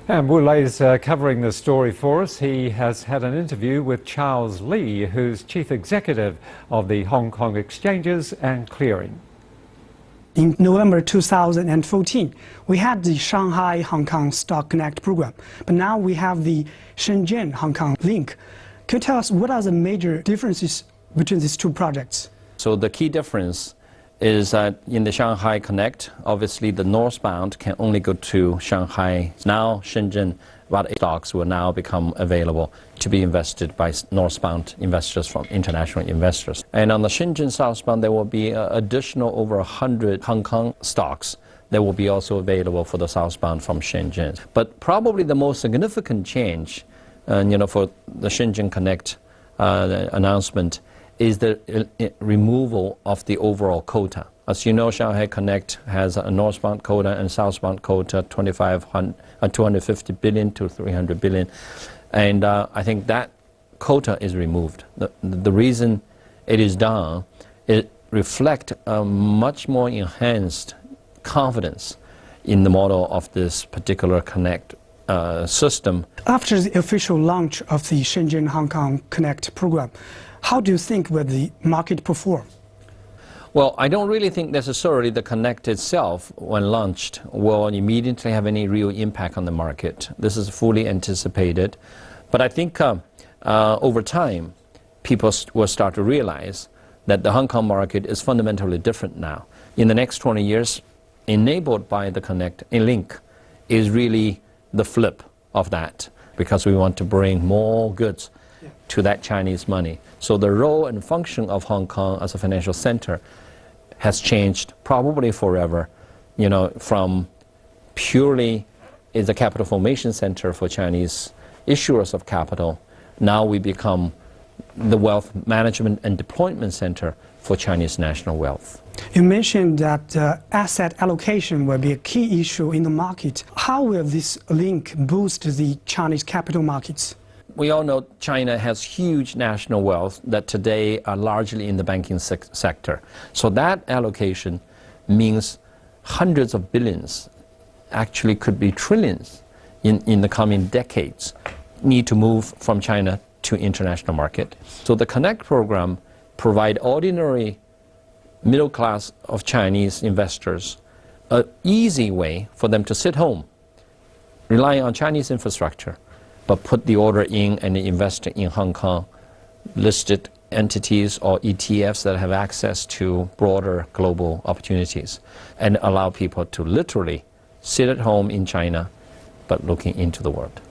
And Wu Lei's covering this story for us. He has had an interview with Charles Li, who's Chief Executive of the Hong Kong Exchanges and Clearing. In November 2014, we had the Shanghai-Hong Kong Stock Connect program, but now we have the Shenzhen-Hong Kong link. Can you tell us what are the major differences between these two projects? So the key difference is that in the Shanghai Connect, obviously the northbound can only go to Shanghai. Now Shenzhen, about 8 stocks will now become available to be invested by northbound investors from international investors. And on the Shenzhen southbound, there will be additional over 100 Hong Kong stocks that will be also available for the southbound from Shenzhen. But probably the most significant change, for the Shenzhen Connect announcement is the removal of the overall quota. As you know, Shanghai Connect has a northbound quota and southbound quota, 250 billion to 300 billion. And I think that quota is removed. The reason it is done, it reflects a much more enhanced confidence in the model of this particular Connect system. After the official launch of the Shenzhen-Hong Kong Connect program, how do you think will the market perform? Well, I don't really think necessarily the Connect itself, when launched, will immediately have any real impact on the market. This is fully anticipated. But I think over time, people will start to realize that the Hong Kong market is fundamentally different now. In the next 20 years, enabled by the Connect, a link is really the flip of that, because we want to bring more goods to that Chinese money. So the role and function of Hong Kong as a financial center has changed probably forever, from purely is a capital formation center for Chinese issuers of capital. Now we become the wealth management and deployment center for Chinese national wealth. You mentioned that asset allocation will be a key issue in the market. How will this link boost the Chinese capital markets? We all know China has huge national wealth that today are largely in the banking sector. So that allocation means hundreds of billions, actually could be trillions in the coming decades, need to move from China to international market. So the Connect program provide ordinary middle class of Chinese investors an easy way for them to sit home, relying on Chinese infrastructure, but put the order in and invest in Hong Kong listed entities or ETFs that have access to broader global opportunities, and allow people to literally sit at home in China but looking into the world.